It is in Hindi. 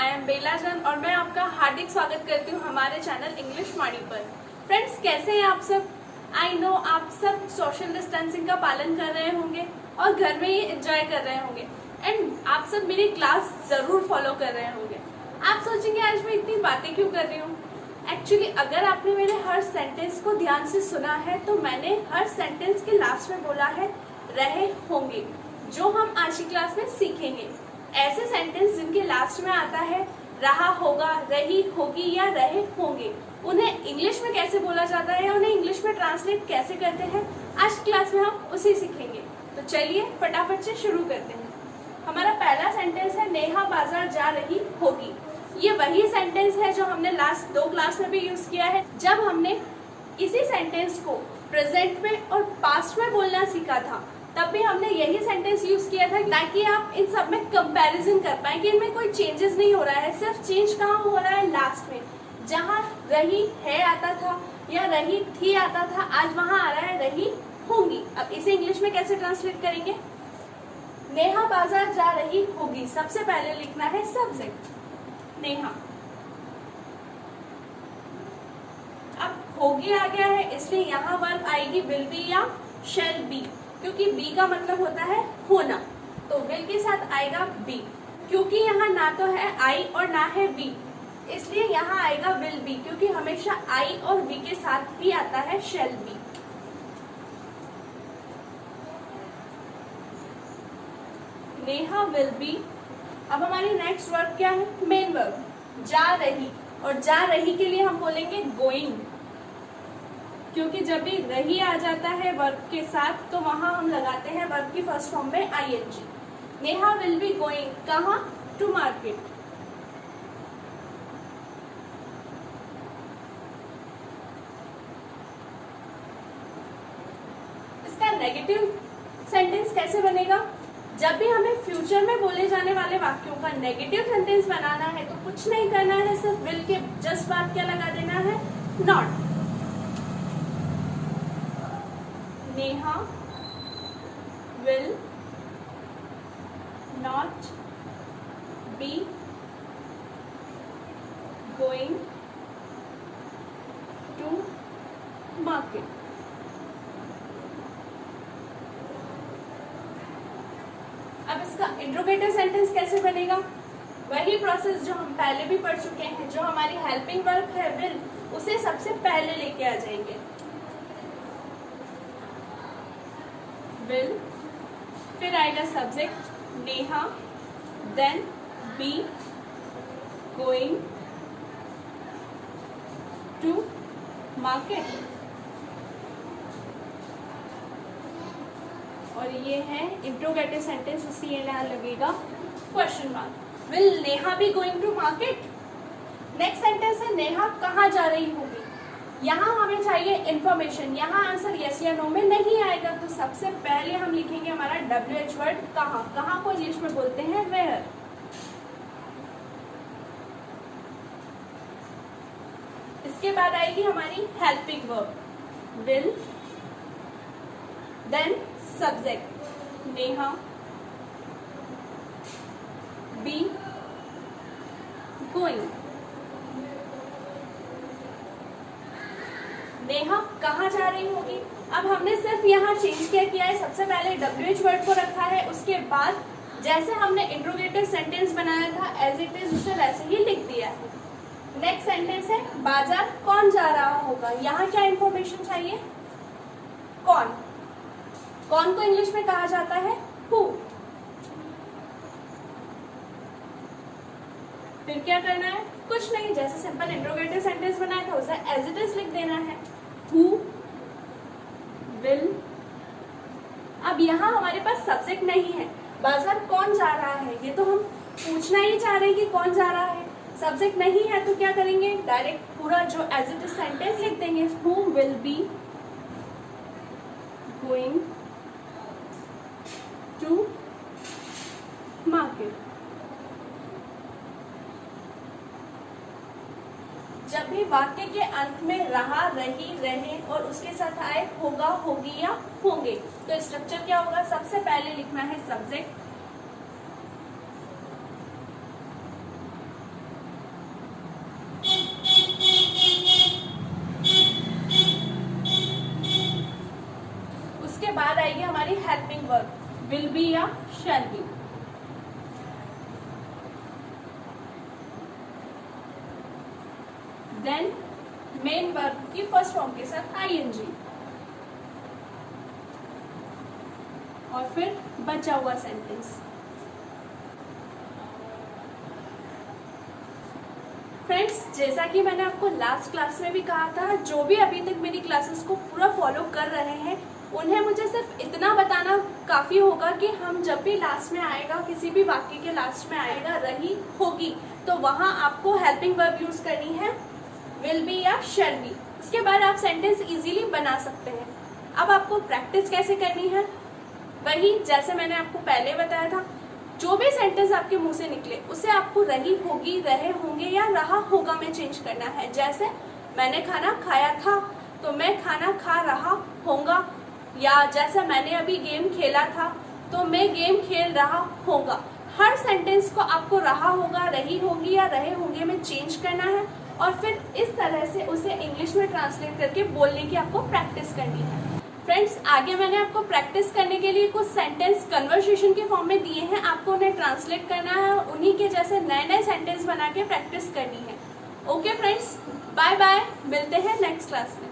आई एम बेलाजन और मैं आपका हार्दिक स्वागत करती हूँ हमारे चैनल इंग्लिश माड़ी पर। फ्रेंड्स, कैसे हैं आप सब? आई नो आप सब सोशल डिस्टेंसिंग का पालन कर रहे होंगे और घर में ही एंजॉय कर रहे होंगे एंड आप सब मेरी क्लास जरूर फॉलो कर रहे होंगे। आप सोचेंगे आज मैं इतनी बातें क्यों कर रही हूँ। एक्चुअली अगर आपने मेरे हर सेंटेंस को ध्यान से सुना है तो मैंने हर सेंटेंस के लास्ट में बोला है रहे होंगे, जो हम आज की क्लास में सीखेंगे। ऐसे सेंटेंस जिनके लास्ट में आता है रहा होगा, रही होगी या रहे होंगे, उन्हें इंग्लिश में कैसे बोला जाता है, उन्हें इंग्लिश में ट्रांसलेट कैसे करते हैं, आज क्लास में हम उसी सीखेंगे। तो चलिए फटाफट से शुरू करते हैं। हमारा पहला सेंटेंस है नेहा बाजार जा रही होगी। ये वही सेंटेंस है जो हमने लास्ट 2 क्लास में भी यूज किया है, जब हमने इसी सेंटेंस को प्रेजेंट में और पास्ट में बोलना सीखा था। तब भी हमने यही सेंटेंस यूज किया था ताकि आप इन सब में कंपैरिजन कर पाए कि इनमें कोई चेंजेस नहीं हो रहा है। सिर्फ चेंज कहाँ हो रहा है, लास्ट में। जहाँ रही है आता था या रही थी आता था, आज वहां आ रहा है रही होंगी। अब इसे इंग्लिश में कैसे ट्रांसलेट करेंगे? नेहा बाजार जा रही होगी, सबसे पहले लिखना है सब्जेक्ट नेहा। अब होगी आ गया है, इसलिए यहाँ वर्ब आएगी विल बी या शैल बी, क्योंकि बी का मतलब होता है होना, तो विल के साथ आएगा बी। क्योंकि यहाँ ना तो है आई और ना है वी, इसलिए यहाँ आएगा विल बी, क्योंकि हमेशा आई और वी के साथ ही आता है shall be. Neha will B. अब हमारी नेक्स्ट वर्ब क्या है? मेन वर्ब जा रही, और जा रही के लिए हम बोलेंगे गोइंग, क्योंकि जब भी रही आ जाता है वर्ब के साथ तो वहां हम लगाते हैं वर्ब की फर्स्ट फॉर्म में ING. Neha will be going कहाँ? To market. इसका नेगेटिव सेंटेंस कैसे बनेगा? जब भी हमें फ्यूचर में बोले जाने वाले वाक्यों का नेगेटिव सेंटेंस बनाना है तो कुछ नहीं करना है, सिर्फ विल के जस्ट बाद क्या लगा देना है? Not. Neha will not be going to market. अब इसका इंट्रोगेटिव सेंटेंस कैसे बनेगा? वही प्रोसेस जो हम पहले भी पढ़ चुके हैं। जो हमारी हेल्पिंग वर्ब है विल, उसे सबसे पहले लेके आ जाएंगे विल, फिर आएगा subject Neha, then be going to market, और ये है इंट्रोगेटिव सेंटेंस। इसी यहाँ लगेगा question mark. Will Neha be going to market. Next sentence है नेहा कहाँ जा रही होगी। यहाँ हमें चाहिए इंफॉर्मेशन, यहाँ आंसर यस या नो में नहीं आएगा, तो सबसे पहले हम लिखेंगे हमारा WH वर्ड कहाँ। कहाँ को इंग्लिश में बोलते हैं वेयर। इसके बाद आएगी हमारी helping verb will, then subject Neha, be going. Neha कहाँ जा रही होगी। अब हमने सिर्फ यहाँ चेंज किया है, सबसे पहले WH वर्ड को रखा है, उसके बाद जैसे हमने इंट्रोगेटिव सेंटेंस बनाया था एज इट इज उसे वैसे ही लिख दिया है। नेक्स्ट सेंटेंस है बाजार कौन जा रहा होगा। यहाँ क्या इंफॉर्मेशन चाहिए? कौन। कौन को इंग्लिश में कहा जाता है? हु। फिर क्या करना है? कुछ नहीं, जैसे सिंपल इंट्रोगेटिव सेंटेंस बनाया था उसे एज इट इज लिख देना है हु विल। अब यहाँ हमारे पास सब्जेक्ट नहीं है, बाजार कौन जा रहा है, ये तो हम पूछना ही चाह रहे हैं कि कौन जा रहा है। सब्जेक्ट नहीं है तो क्या करेंगे? डायरेक्ट पूरा जो एज इट इज सेंटेंस लिख देंगे who will be going to market. जब भी वाक्य के अंत में रहा, रही, रहे और उसके साथ आए होगा, होगी या होंगे, तो स्ट्रक्चर क्या होगा? सबसे पहले लिखना है सब्जेक्ट, वर्ब, विल बी या shall be. Then main verb की फर्स्ट फॉर्म के साथ आईएनजी, और फिर बचा हुआ सेंटेंस। फ्रेंड्स, जैसा कि मैंने आपको लास्ट क्लास में भी कहा था, जो भी अभी तक मेरी क्लासेस को पूरा फॉलो कर रहे हैं उन्हें मुझे सिर्फ इतना बताना काफ़ी होगा कि हम जब भी लास्ट में आएगा, किसी भी वाक्य के लास्ट में आएगा रही होगी, तो वहाँ आपको हेल्पिंग वर्ब यूज़ करनी है, विल बी या शैल बी। उसके बाद आप सेंटेंस इजीली बना सकते हैं। अब आपको प्रैक्टिस कैसे करनी है, वही जैसे मैंने आपको पहले बताया था, जो भी सेंटेंस आपके मुंह से निकले उसे आपको रही होगी, रहे होंगे या रहा होगा में चेंज करना है। जैसे मैंने खाना खाया था तो मैं खाना खा रहा होऊंगा, या जैसे मैंने अभी गेम खेला था तो मैं गेम खेल रहा होगा। हर सेंटेंस को आपको रहा होगा, रही होगी या रहे होंगे में चेंज करना है, और फिर इस तरह से उसे इंग्लिश में ट्रांसलेट करके बोलने की आपको प्रैक्टिस करनी है। फ्रेंड्स, आगे मैंने आपको प्रैक्टिस करने के लिए कुछ सेंटेंस कन्वर्सेशन के फॉर्म में दिए हैं, आपको उन्हें ट्रांसलेट करना है और उन्हीं के जैसे नए नए सेंटेंस बना के प्रैक्टिस करनी है। ओके फ्रेंड्स, बाय बाय, मिलते हैं नेक्स्ट क्लास में।